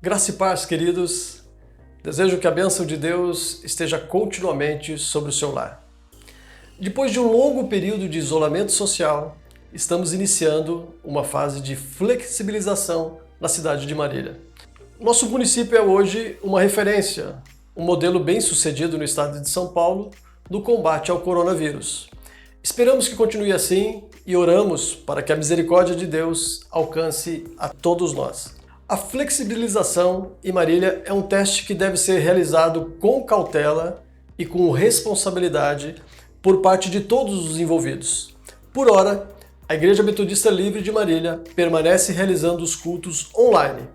Graça e paz, queridos. Desejo que a bênção de Deus esteja continuamente sobre o seu lar. Depois de um longo período de isolamento social, estamos iniciando uma fase de flexibilização na cidade de Marília. Nosso município é hoje uma referência, um modelo bem-sucedido no estado de São Paulo no combate ao coronavírus. Esperamos que continue assim e oramos para que a misericórdia de Deus alcance a todos nós. A flexibilização em Marília é um teste que deve ser realizado com cautela e com responsabilidade por parte de todos os envolvidos. Por ora, a Igreja Metodista Livre de Marília permanece realizando os cultos online.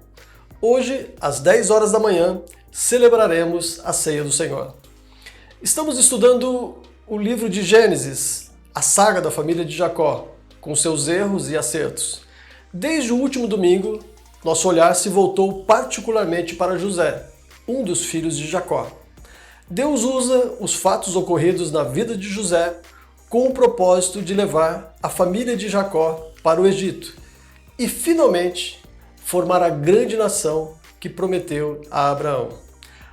Hoje, às 10 horas da manhã, celebraremos a Ceia do Senhor. Estamos estudando o livro de Gênesis, a saga da família de Jacó, com seus erros e acertos. Desde o último domingo, nosso olhar se voltou particularmente para José, um dos filhos de Jacó. Deus usa os fatos ocorridos na vida de José com o propósito de levar a família de Jacó para o Egito e, finalmente, formar a grande nação que prometeu a Abraão.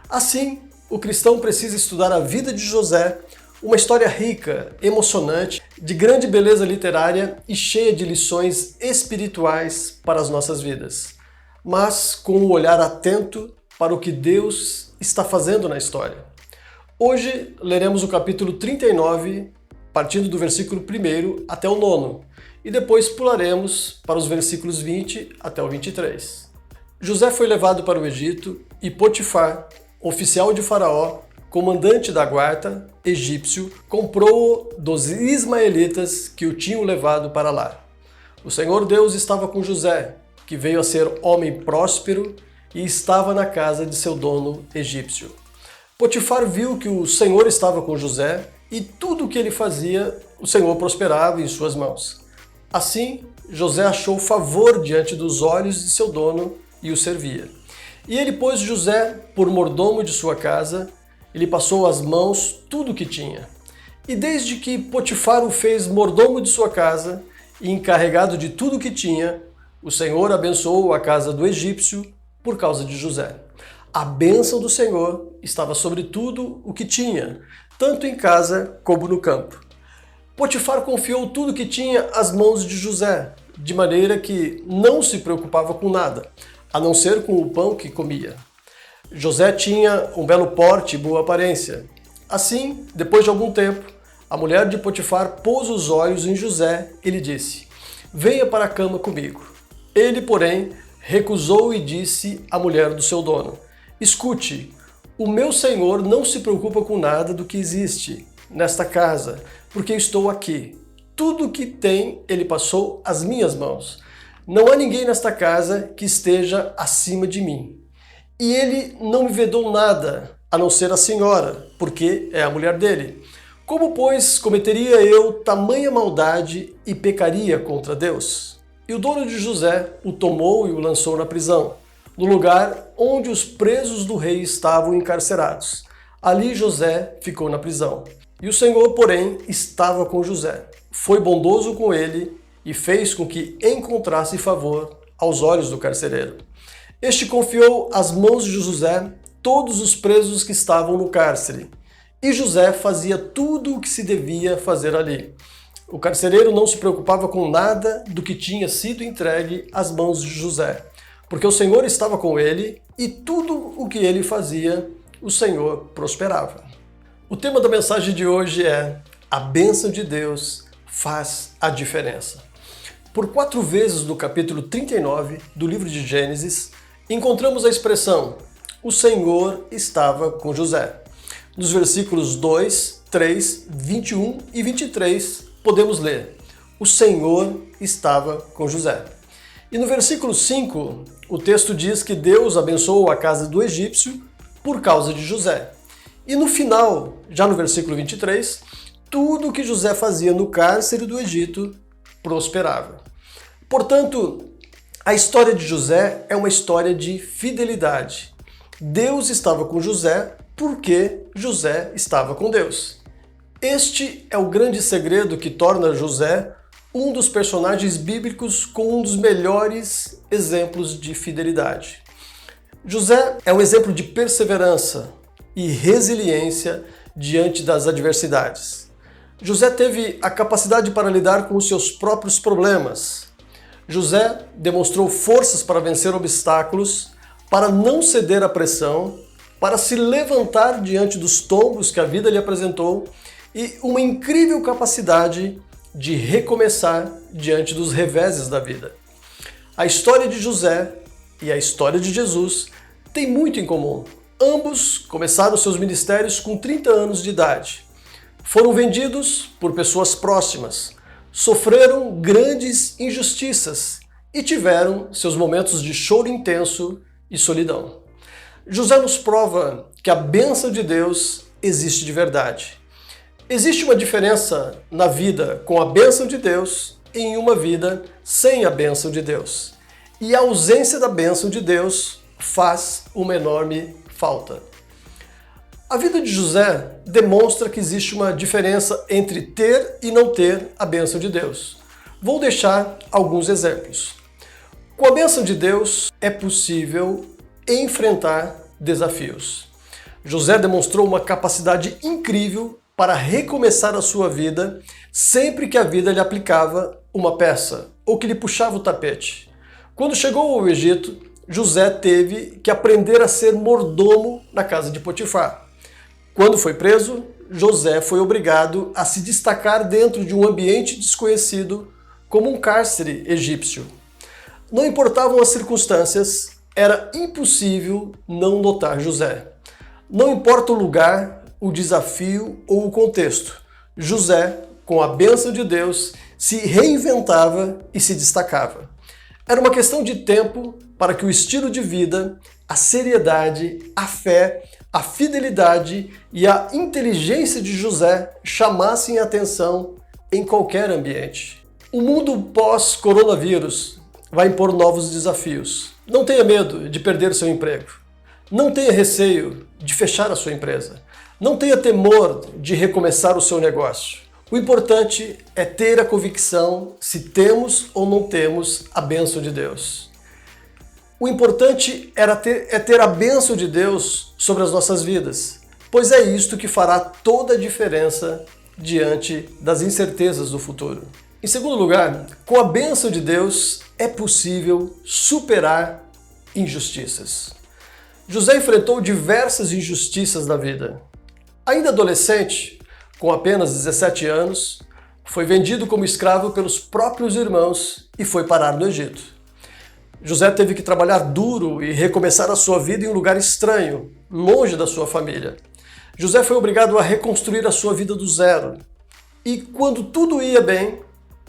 Assim, o cristão precisa estudar a vida de José, uma história rica, emocionante, de grande beleza literária e cheia de lições espirituais para as nossas vidas, mas com um olhar atento para o que Deus está fazendo na história. Hoje leremos o capítulo 39, partindo do versículo 1 até o 9, e depois pularemos para os versículos 20 até o 23. José foi levado para o Egito e Potifar, oficial de Faraó, comandante da guarda, egípcio, comprou-o dos ismaelitas que o tinham levado para lá. O Senhor Deus estava com José, que veio a ser homem próspero e estava na casa de seu dono egípcio. Potifar viu que o Senhor estava com José e tudo o que ele fazia, o Senhor prosperava em suas mãos. Assim, José achou favor diante dos olhos de seu dono e o servia. E ele pôs José por mordomo de sua casa, e lhe passou às mãos tudo o que tinha. E desde que Potifar o fez mordomo de sua casa e encarregado de tudo o que tinha, o Senhor abençoou a casa do egípcio por causa de José. A bênção do Senhor estava sobre tudo o que tinha, tanto em casa como no campo. Potifar confiou tudo o que tinha às mãos de José, de maneira que não se preocupava com nada, a não ser com o pão que comia. José tinha um belo porte e boa aparência. Assim, depois de algum tempo, a mulher de Potifar pôs os olhos em José e lhe disse: "Venha para a cama comigo." Ele, porém, recusou e disse à mulher do seu dono: "Escute, o meu senhor não se preocupa com nada do que existe nesta casa, porque estou aqui. Tudo o que tem ele passou às minhas mãos. Não há ninguém nesta casa que esteja acima de mim. E ele não me vedou nada, a não ser a senhora, porque é a mulher dele. Como, pois, cometeria eu tamanha maldade e pecaria contra Deus?" E o dono de José o tomou e o lançou na prisão, no lugar onde os presos do rei estavam encarcerados. Ali José ficou na prisão. E o Senhor, porém, estava com José. Foi bondoso com ele e fez com que encontrasse favor aos olhos do carcereiro. Este confiou às mãos de José todos os presos que estavam no cárcere, e José fazia tudo o que se devia fazer ali. O carcereiro não se preocupava com nada do que tinha sido entregue às mãos de José, porque o Senhor estava com ele e tudo o que ele fazia, o Senhor prosperava. O tema da mensagem de hoje é: a bênção de Deus faz a diferença. Por 4 vezes no capítulo 39 do livro de Gênesis, encontramos a expressão "o Senhor estava com José". Nos versículos 2, 3, 21 e 23, podemos ler: "O Senhor estava com José". E no versículo 5, o texto diz que Deus abençoou a casa do egípcio por causa de José. E no final, já no versículo 23, tudo o que José fazia no cárcere do Egito prosperava. Portanto, a história de José é uma história de fidelidade. Deus estava com José porque José estava com Deus. Este é o grande segredo que torna José um dos personagens bíblicos com um dos melhores exemplos de fidelidade. José é um exemplo de perseverança e resiliência diante das adversidades. José teve a capacidade para lidar com os seus próprios problemas. José demonstrou forças para vencer obstáculos, para não ceder à pressão, para se levantar diante dos tombos que a vida lhe apresentou e uma incrível capacidade de recomeçar diante dos reveses da vida. A história de José e a história de Jesus têm muito em comum. Ambos começaram seus ministérios com 30 anos de idade. Foram vendidos por pessoas próximas, sofreram grandes injustiças e tiveram seus momentos de choro intenso e solidão. José nos prova que a bênção de Deus existe de verdade. Existe uma diferença na vida com a bênção de Deus e em uma vida sem a bênção de Deus. E a ausência da bênção de Deus faz uma enorme falta. A vida de José demonstra que existe uma diferença entre ter e não ter a bênção de Deus. Vou deixar alguns exemplos. Com a bênção de Deus é possível enfrentar desafios. José demonstrou uma capacidade incrível para recomeçar a sua vida sempre que a vida lhe aplicava uma peça ou que lhe puxava o tapete. Quando chegou ao Egito, José teve que aprender a ser mordomo na casa de Potifar. Quando foi preso, José foi obrigado a se destacar dentro de um ambiente desconhecido como um cárcere egípcio. Não importavam as circunstâncias, era impossível não notar José. Não importa o lugar, o desafio ou o contexto, José, com a bênção de Deus, se reinventava e se destacava. Era uma questão de tempo para que o estilo de vida, a seriedade, a fé, a fidelidade e a inteligência de José chamassem a atenção em qualquer ambiente. O mundo pós-coronavírus vai impor novos desafios. Não tenha medo de perder seu emprego. Não tenha receio de fechar a sua empresa. Não tenha temor de recomeçar o seu negócio. O importante é ter a convicção se temos ou não temos a bênção de Deus. O importante é ter a bênção de Deus sobre as nossas vidas, pois é isto que fará toda a diferença diante das incertezas do futuro. Em segundo lugar, com a bênção de Deus é possível superar injustiças. José enfrentou diversas injustiças na vida. Ainda adolescente, com apenas 17 anos, foi vendido como escravo pelos próprios irmãos e foi parar no Egito. José teve que trabalhar duro e recomeçar a sua vida em um lugar estranho, longe da sua família. José foi obrigado a reconstruir a sua vida do zero. E quando tudo ia bem,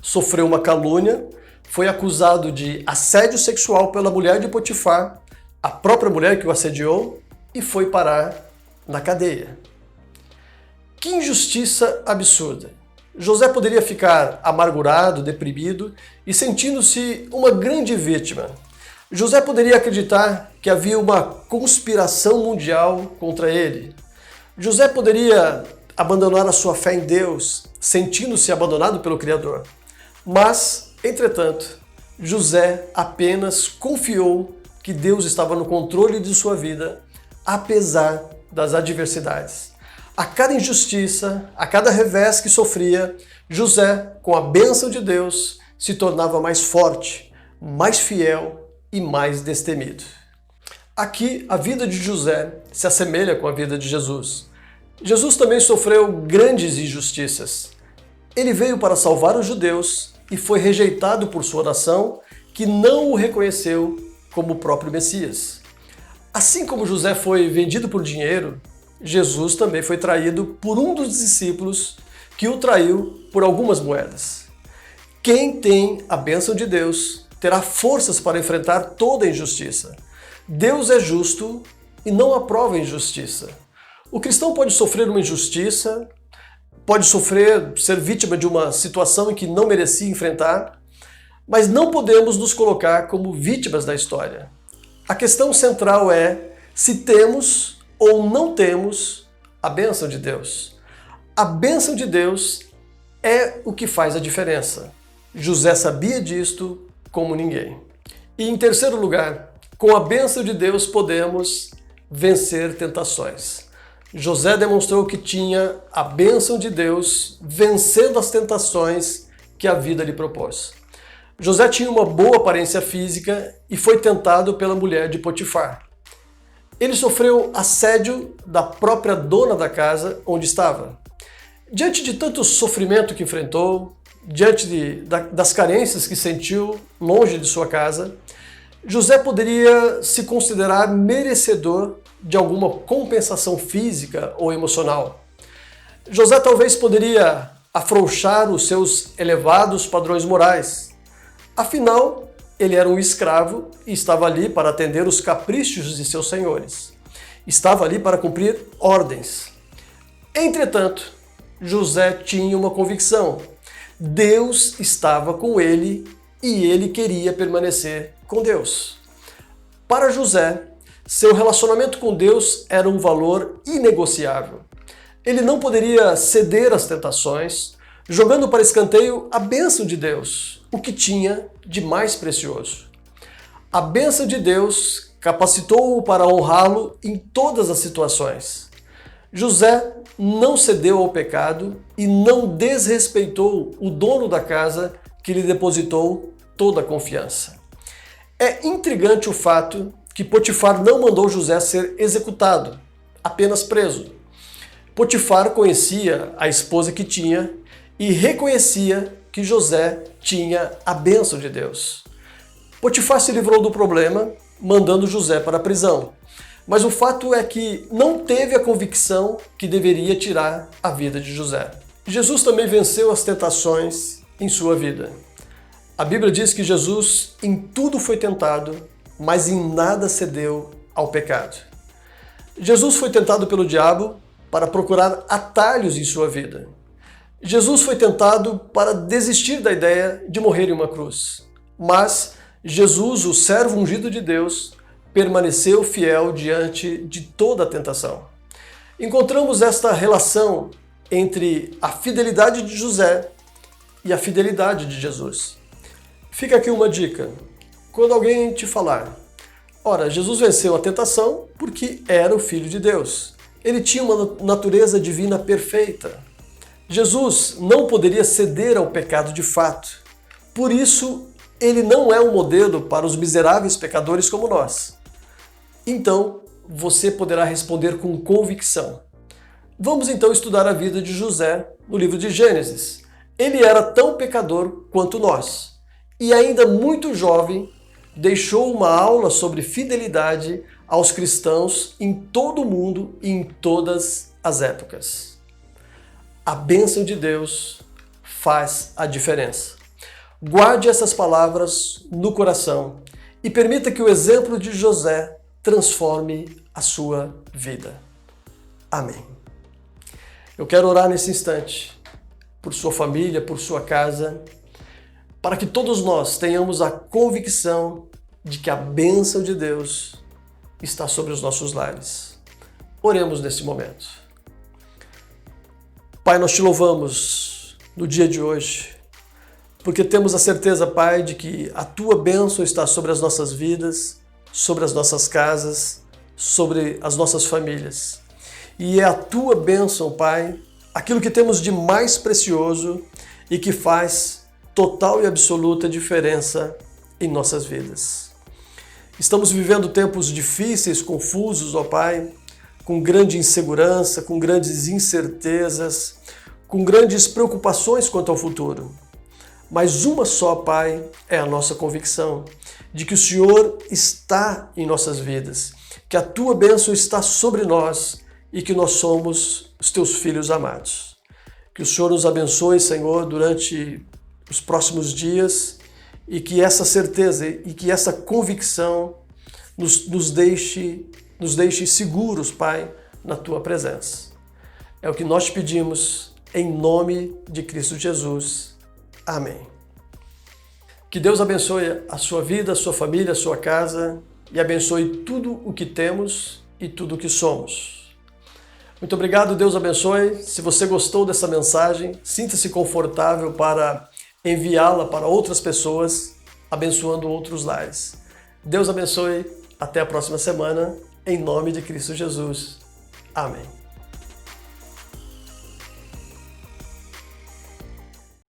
sofreu uma calúnia, foi acusado de assédio sexual pela mulher de Potifar, a própria mulher que o assediou, e foi parar na cadeia. Que injustiça absurda! José poderia ficar amargurado, deprimido e sentindo-se uma grande vítima. José poderia acreditar que havia uma conspiração mundial contra ele. José poderia abandonar a sua fé em Deus, sentindo-se abandonado pelo Criador. Mas, entretanto, José apenas confiou que Deus estava no controle de sua vida, apesar das adversidades. A cada injustiça, a cada revés que sofria, José, com a bênção de Deus, se tornava mais forte, mais fiel e mais destemido. Aqui, a vida de José se assemelha com a vida de Jesus. Jesus também sofreu grandes injustiças. Ele veio para salvar os judeus e foi rejeitado por sua nação, que não o reconheceu como o próprio Messias. Assim como José foi vendido por dinheiro, Jesus também foi traído por um dos discípulos que o traiu por algumas moedas. Quem tem a bênção de Deus terá forças para enfrentar toda a injustiça. Deus é justo e não aprova a injustiça. O cristão pode sofrer uma injustiça, pode ser vítima de uma situação em que não merecia enfrentar, mas não podemos nos colocar como vítimas da história. A questão central é se temos ou não temos a bênção de Deus. A bênção de Deus é o que faz a diferença. José sabia disto como ninguém. E em terceiro lugar, Com a bênção de Deus podemos vencer tentações. José demonstrou que tinha a bênção de Deus vencendo as tentações que a vida lhe propôs. José tinha uma boa aparência física e foi tentado pela mulher de Potifar. Ele sofreu assédio da própria dona da casa onde estava. Diante de tanto sofrimento que enfrentou, diante das carências que sentiu longe de sua casa, José poderia se considerar merecedor de alguma compensação física ou emocional. José talvez poderia afrouxar os seus elevados padrões morais. Afinal, ele era um escravo e estava ali para atender os caprichos de seus senhores. Estava ali para cumprir ordens. Entretanto, José tinha uma convicção. Deus estava com ele e ele queria permanecer com Deus. Para José, seu relacionamento com Deus era um valor inegociável. Ele não poderia ceder às tentações, jogando para escanteio a bênção de Deus, o que tinha de mais precioso. A bênção de Deus capacitou-o para honrá-lo em todas as situações. José não cedeu ao pecado e não desrespeitou o dono da casa que lhe depositou toda a confiança. É intrigante o fato que Potifar não mandou José ser executado, apenas preso. Potifar conhecia a esposa que tinha e reconhecia que José tinha a bênção de Deus. Potifar se livrou do problema, mandando José para a prisão. Mas o fato é que não teve a convicção que deveria tirar a vida de José. Jesus também venceu as tentações em sua vida. A Bíblia diz que Jesus em tudo foi tentado, mas em nada cedeu ao pecado. Jesus foi tentado pelo diabo para procurar atalhos em sua vida. Jesus foi tentado para desistir da ideia de morrer em uma cruz. Mas Jesus, o servo ungido de Deus, permaneceu fiel diante de toda a tentação. Encontramos esta relação entre a fidelidade de José e a fidelidade de Jesus. Fica aqui uma dica. Quando alguém te falar, ora, Jesus venceu a tentação porque era o Filho de Deus. Ele tinha uma natureza divina perfeita. Jesus não poderia ceder ao pecado de fato. Por isso, ele não é um modelo para os miseráveis pecadores como nós. Então, você poderá responder com convicção. Vamos então estudar a vida de José no livro de Gênesis. Ele era tão pecador quanto nós. E ainda muito jovem, deixou uma aula sobre fidelidade aos cristãos em todo o mundo e em todas as épocas. A bênção de Deus faz a diferença. Guarde essas palavras no coração e permita que o exemplo de José transforme a sua vida. Amém. Eu quero orar nesse instante por sua família, por sua casa, para que todos nós tenhamos a convicção de que a bênção de Deus está sobre os nossos lares. Oremos nesse momento. Pai, nós te louvamos no dia de hoje, porque temos a certeza, Pai, de que a tua bênção está sobre as nossas vidas, sobre as nossas casas, sobre as nossas famílias. E é a tua bênção, Pai, aquilo que temos de mais precioso e que faz total e absoluta diferença em nossas vidas. Estamos vivendo tempos difíceis, confusos, ó Pai, com grande insegurança, com grandes incertezas, com grandes preocupações quanto ao futuro. Mas uma só, Pai, é a nossa convicção de que o Senhor está em nossas vidas, que a tua bênção está sobre nós e que nós somos os teus filhos amados. Que o Senhor nos abençoe, Senhor, durante os próximos dias e que essa certeza e que essa convicção nos deixe seguros, Pai, na tua presença. É o que nós te pedimos em nome de Cristo Jesus. Amém. Que Deus abençoe a sua vida, a sua família, a sua casa e abençoe tudo o que temos e tudo o que somos. Muito obrigado, Deus abençoe. Se você gostou dessa mensagem, sinta-se confortável para enviá-la para outras pessoas, abençoando outros lares. Deus abençoe Até a próxima semana, em nome de Cristo Jesus. Amém.